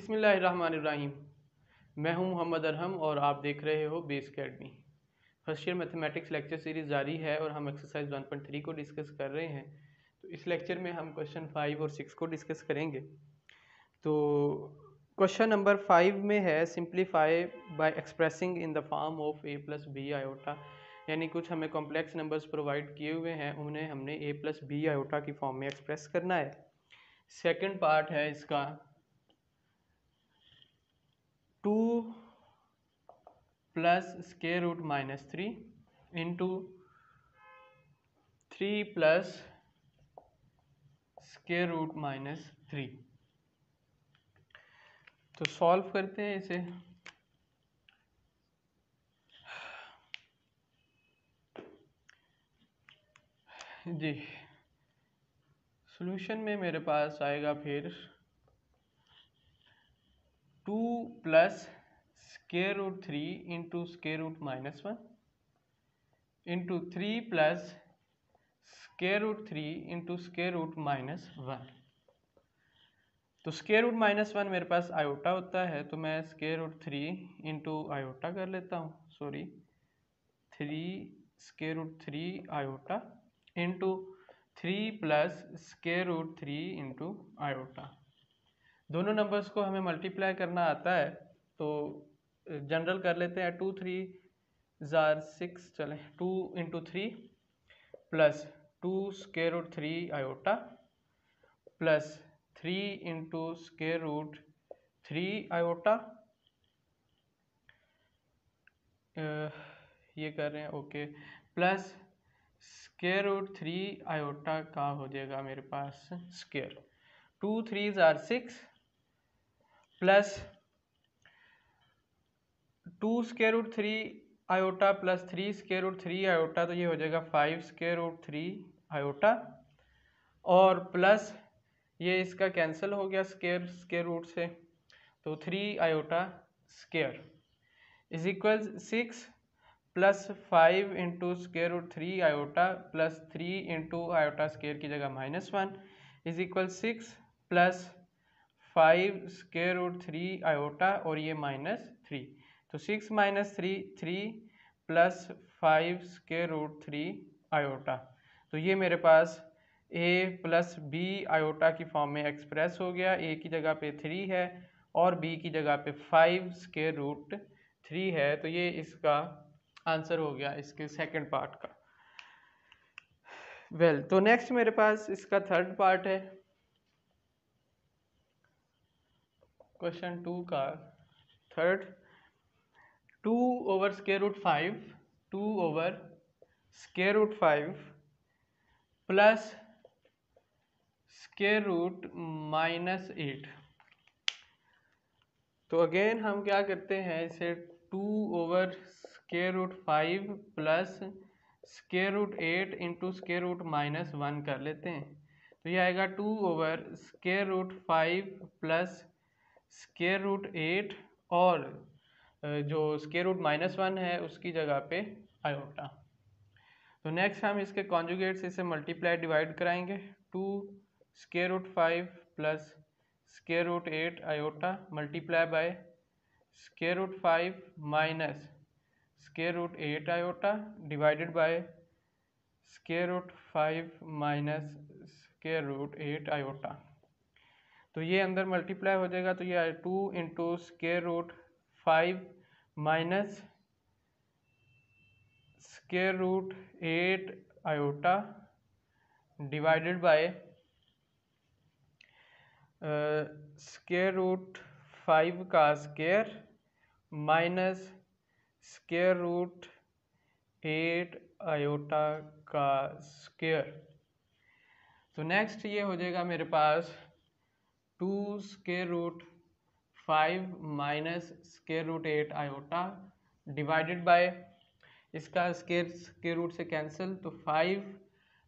बिस्मिल्लाहिर्रहमानिर्रहीम। मैं हूं मोहम्मद अरहम और आप देख रहे हो base academy. First year mathematics lecture series जारी है और हम एक्सरसाइज 1.3 को डिस्कस कर रहे हैं। तो इस लेक्चर में हम क्वेश्चन 5 और 6 को डिस्कस करेंगे। तो क्वेश्चन नंबर 5 में है simplify by expressing in the form of a plus B iota, यानी कुछ हमें कॉम्प्लेक्स नंबर्स प्रोवाइड किए हुए हैं, उन्हें हमने a प्लस बी आयोटा की फॉर्म में एक्सप्रेस करना है। सेकेंड पार्ट है इसका 2 plus square root minus 3 into 3 plus square root minus 3। तो सॉल्व करते हैं इसे। जी, सॉल्यूशन में मेरे पास आएगा फिर 2 plus square root 3 into square root minus 1 into 3 plus square root 3 into square root minus 1। तो स्क्वायर रूट माइनस 1 मेरे पास आयोटा होता है, तो मैं स्क्वायर रूट 3 इंटू आयोटा कर लेता हूँ। 3 square root 3 iota into 3 plus square root 3 into iota. दोनों नंबर्स को हमें मल्टीप्लाई करना आता है, तो जनरल कर लेते हैं। 2 3 जार 6, चलें 2 into 3 plus 2 square root 3 iota plus 3 into square root 3 iota. ये कर रहे हैं, okay, plus square root 3 iota का हो जाएगा मेरे पास स्क्वायर। 2 3 जार 6 plus 2 square root 3 iota plus 3 square root 3 iota, तो ये हो जाएगा 5 स्क्वायर रूट 3 आयोटा, और प्लस ये इसका कैंसिल हो गया स्क्वायर रूट से, तो 3 iota square is equal 6 plus 5 into square root 3 iota plus 3 into iota square की जगह -1 is equal 6 plus 5 square root 3 iota और ये -3, तो 6 - 3 3 प्लस 5 स्क्वायर रूट 3 आयोटा। तो ये मेरे पास a प्लस बी आयोटा की फॉर्म में एक्सप्रेस हो गया। a की जगह पे 3 है और b की जगह पे 5 स्क्वायर रूट 3 है, तो ये इसका आंसर हो गया इसके सेकंड पार्ट का। वेल, तो नेक्स्ट मेरे पास इसका थर्ड पार्ट है क्वेश्चन 2 का third. 2 over square root 5 2 over square root 5 plus square root -8। तो अगेन हम क्या करते हैं, इसे 2 over square root 5 plus square root 8 into square root -1 कर लेते हैं। तो ये आएगा 2 over square root 5 plus square root 8 और जो स्क्वायर रूट -1 है उसकी जगह पे आयोटा। तो नेक्स्ट हम इसके कॉन्जुगेट से इसे मल्टीप्लाई डिवाइड कराएंगे। 2 square root 5 plus square root 8 iota multiply by square root 5 minus square root 8 iota divided by square root 5 minus square root 8 iota. तो ये अंदर मल्टीप्लाई हो जाएगा, तो ये 2 into square root 5 minus square root 8 iota divided by square root 5 का square minus square root 8 iota का square. तो नेक्स्ट ये हो जाएगा मेरे पास 2 square root 5 minus square root 8 iota divided by इसका स्क्वायर रूट से कैंसिल, तो 5,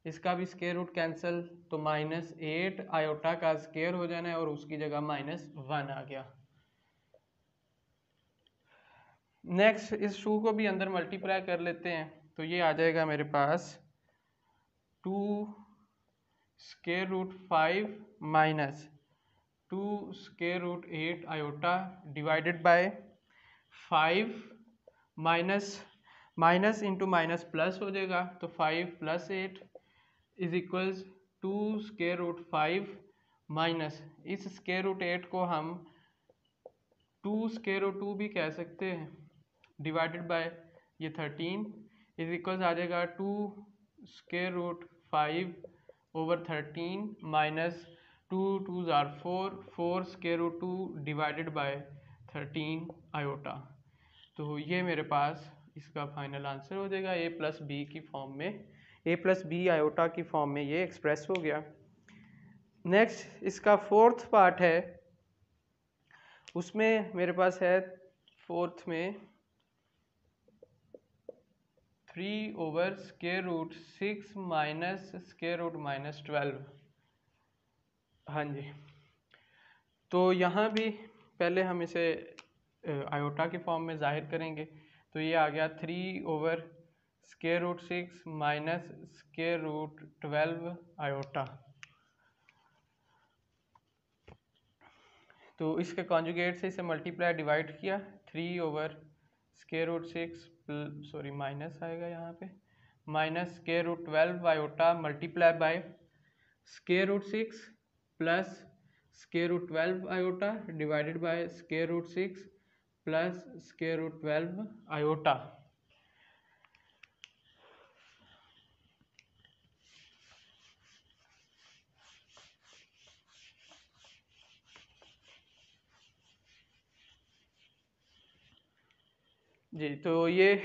इसका भी स्क्वायर रूट कैंसिल, तो -8 आयोटा का स्क्वायर हो जाना है और उसकी जगह -1 आ गया। नेक्स्ट इस 2 को भी अंदर मल्टीप्लाई कर लेते हैं, तो ये आ जाएगा मेरे पास 2 square root 5 minus 2 square root 8 iota divided by 5 minus minus into minus plus हो जाएगा, तो 5 plus 8 is equals 2 square root 5 minus इस स्क्वायर रूट 8 को हम 2 स्क्वायर रूट 2 भी कह सकते हैं डिवाइडेड बाय ये 13 इज इक्वल्स आ जाएगा 2 स्क्वायर रूट 5 ओवर 13 माइनस 2 2 जार 4 square root 2 divided by 13 iota. तो ये मेरे पास इसका फाइनल आंसर हो जाएगा a प्लस बी की फॉर्म में, a प्लस बी आयोटा की फॉर्म में ये एक्सप्रेस हो गया। नेक्स्ट इसका फोर्थ पार्ट है, उसमें मेरे पास है फोर्थ में 3 over square root 6 minus square root minus 12। हाँ जी, तो यहाँ भी पहले हम इसे आयोटा की फॉर्म में जाहिर करेंगे। तो ये आ गया 3 over square root 6 minus square root 12 iota. तो इसके कॉन्जुगेट से इसे मल्टीप्लाई डिवाइड किया, 3 over square root 6 sorry minus आएगा यहाँ पे, minus square root 12 iota multiply by square root 6 plus square root 12 iota divided by square root 6 plus square root 12 iota. जी, तो ये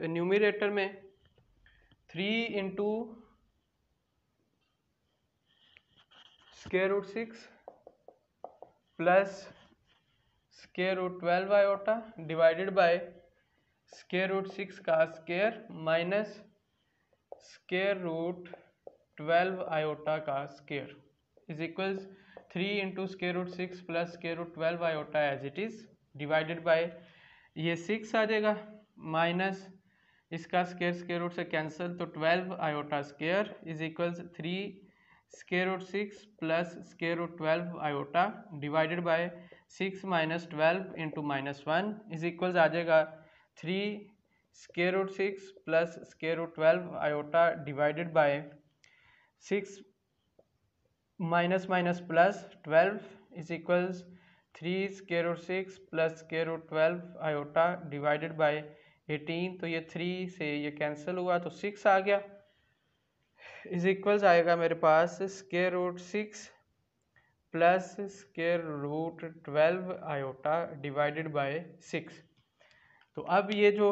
न्यूमरेटर में 3 into square root 6 plus square root 12 iota divided by square root 6 का square minus square root 12 iota का square is equals 3 into square root 6 plus square root 12 iota as it is divided by ये 6 आ जाएगा minus इसका square root से cancel, तो 12 iota square is equals 3 square root 6 plus square root 12 iota divided by 6 minus 12 into minus 1 is equals आ जाएगा 3 square root 6 plus square root 12 iota divided by 6 minus minus plus 12 is equals 3 square root 6 plus square root 12 iota divided by 18। तो ये 3 से ये cancel हुआ तो 6 आ गया is equals आएगा मेरे पास square root 6 plus square root 12 iota divided by 6। तो अब ये जो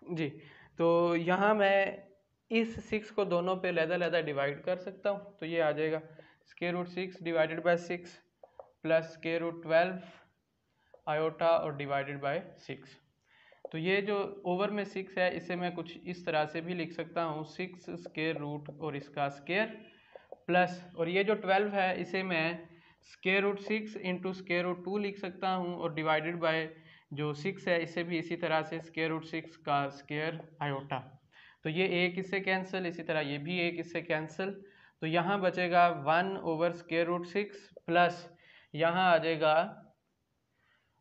जी, तो यहाँ मैं इस 6 को दोनों पे लहदा डिवाइड कर सकता हूँ। तो ये आ जाएगा square root 6 divided by 6 plus square root 12 iota और डिवाइडेड बाय 6। तो ये जो ओवर में 6 है इसे मैं कुछ इस तरह से भी लिख सकता हूँ 6 स्क्वायर रूट और इसका स्क्वायर प्लस, और ये जो 12 है इसे मैं square root 6 into square root 2 लिख सकता हूँ और डिवाइडेड बाय जो 6 है इसे भी इसी तरह से स्क्वायर रूट 6 का स्क्वायर आयोटा। तो ये एक इससे कैंसिल, इसी तरह ये भी एक इससे कैंसिल, तो यहाँ बचेगा 1 ओवर स्क्वायर रूट 6 प्लस यहाँ आ जाएगा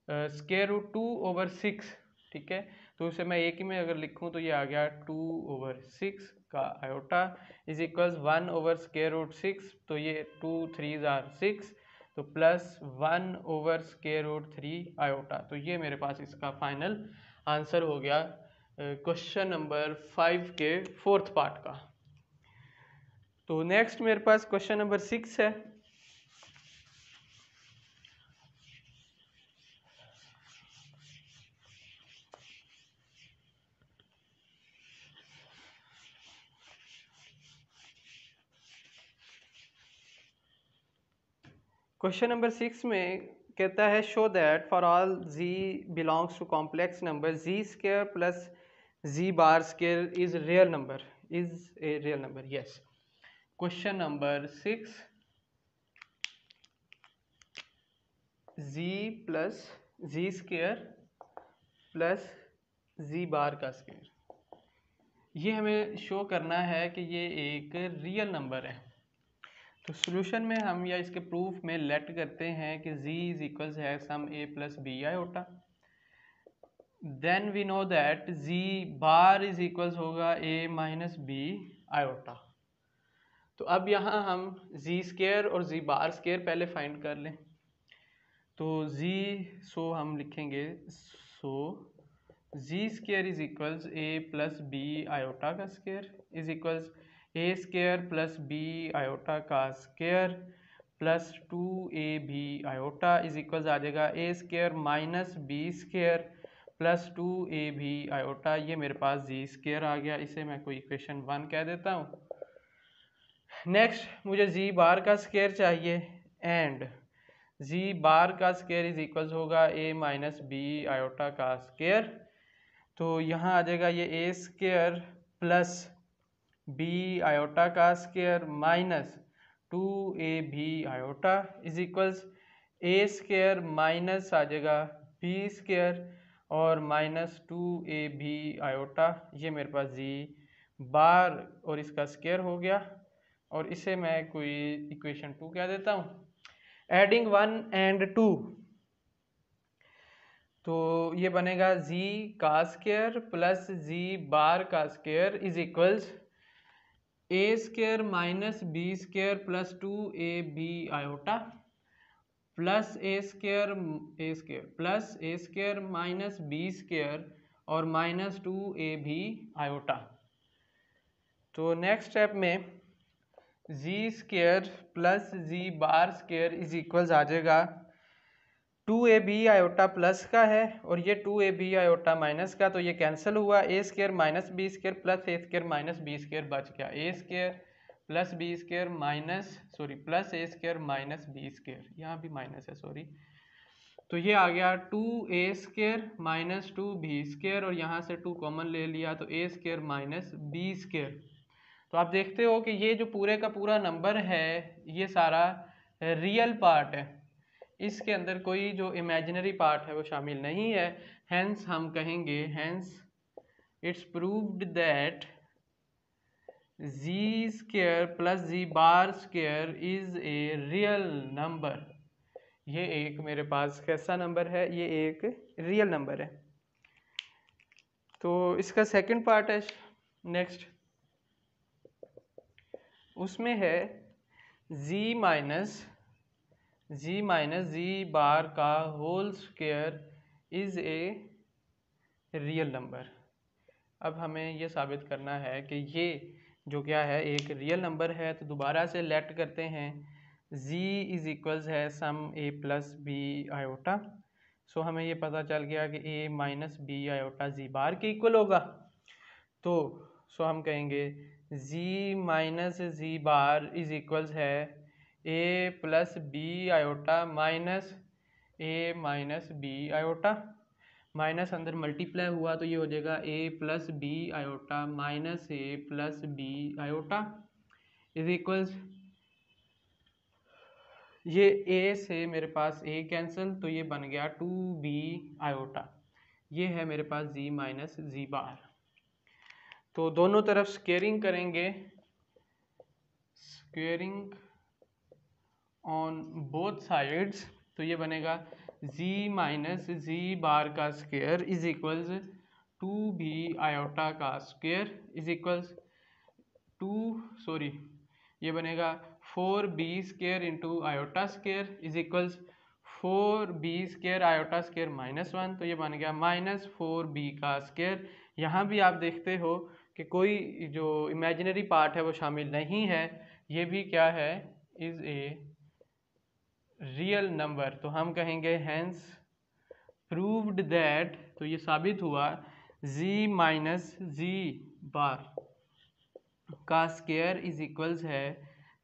स्क्वायर रूट 2 ओवर 6। ठीक है, तो उसे मैं एक ही में अगर लिखूं तो ये आ गया 2 ओवर 6 का iota is equals 1 over square root 6, तो ये 2 3 जार 6, तो plus 1 over square root 3 iota. तो ये मेरे पास इसका फाइनल आंसर हो गया क्वेश्चन नंबर 5 के फोर्थ पार्ट का। तो नेक्स्ट मेरे पास क्वेश्चन नंबर 6 है। क्वेश्चन नंबर 6 में कहता है show that for all z belongs to complex number z square plus z bar square is real number, is a real number. Yes, question number 6 z plus z square plus z bar का square ये हमें show करना है कि ये एक real number है। तो सॉल्यूशन में हम या इसके प्रूफ में लेट करते हैं कि z इज इक्वल्स है some a plus B iota. Then we know that z bar is equals होगा a माइनस बी आयोटा। तो अब यहाँ हम z स्केयर और z बार स्केयर पहले फाइंड कर लें। तो z हम लिखेंगे z square is equals A plus B iota का square is equals A square plus B iota का square plus 2ab iota is equals आ जाएगा A square minus B square plus 2ab iota. ये मेरे पास जी square आ गया, इसे मैं कोई इक्वेशन 1 कह देता हूँ। नेक्स्ट मुझे जी बार का स्केयर चाहिए एंड जी बार का स्केयर इज इक्वल्स होगा ए माइनस बी आयोटा का स्केयर। तो यहाँ आ जाएगा ये A square plus B iota का square minus 2ab iota is equals A square minus आ जाएगा बी स्केयर और माइनस 2ab आयोटा। ये मेरे पास जी बार और इसका स्केयर हो गया और इसे मैं कोई इक्वेशन 2 कह देता हूँ। एडिंग 1 एंड 2 तो ये बनेगा z का स्केयर प्लस z बार का square is equals A square minus B square plus 2ab iota plus A square plus A square minus B square और माइनस 2ab आयोटा। तो नेक्स्ट स्टेप में z square plus z bar square is equals आ जाएगा 2ab iota plus का है और ये 2ab iota minus का, तो ये कैंसिल हुआ। A square minus B square plus A square minus B square बच गया A square plus B square plus A square minus B square, यहाँ भी माइनस है सॉरी। तो ये आ गया 2a square minus 2b square और यहाँ से 2 कॉमन ले लिया तो a square minus B square. तो आप देखते हो कि ये जो पूरे का पूरा नंबर है ये सारा रियल पार्ट है, इसके अंदर कोई जो इमेजिनरी पार्ट है वो शामिल नहीं है। हेंस हम कहेंगे hence it's proved that z square plus z bar square is a real number. ये एक मेरे पास कैसा नंबर है, ये एक रियल नंबर है। तो इसका सेकंड पार्ट है नेक्स्ट, उसमें है z माइनस जी बार का whole square is a real number. अब हमें ये साबित करना है कि ये जो क्या है एक रियल नंबर है। तो दोबारा से लेट करते हैं z इज इक्वल्स है some a plus B iota. So हमें ये पता चल गया कि a minus B iota z bar के इक्वल होगा। तो सो हम कहेंगे z minus z bar is equals है a plus B iota minus a minus B iota. Minus अंदर मल्टीप्लाई हुआ तो ये हो जाएगा a plus B iota minus a plus B iota is equals, ये a से मेरे पास a कैंसिल तो ये बन गया 2b आयोटा। ये है मेरे पास z माइनस जी बार। तो दोनों तरफ स्क्वेयरिंग करेंगे, स्क्वेयरिंग ऑन बोथ साइड्स, तो ये बनेगा z माइनस जी बार का square is equals 2b iota का स्क्वेयर इज इक्वल्स ये बनेगा 4b square into iota square is equals 4b square iota square minus 1, तो ये बन गया माइनस 4b का स्क्वेयर। यहाँ भी आप देखते हो कि कोई जो इमेजिनरी पार्ट है वो शामिल नहीं है, ये भी क्या है इज ए रियल नंबर। तो हम कहेंगे हेंस प्रूव्ड दैट, तो ये साबित हुआ z माइनस जी बार का स्क्वायर इज इक्वल्स है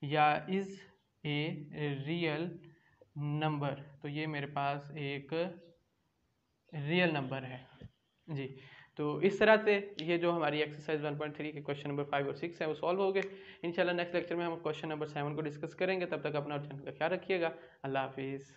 या इज ए रियल नंबर। तो ये मेरे पास एक रियल नंबर है जी। तो इस तरह से ये जो हमारी एक्सरसाइज 1.3 के क्वेश्चन नंबर 5 और 6 है वो सॉल्व हो गए। इंशाल्लाह नेक्स्ट लेक्चर में हम क्वेश्चन नंबर 7 को डिस्कस करेंगे। तब तक अपना और चैनल का ख्याल रखिएगा। अल्लाह हाफिज़।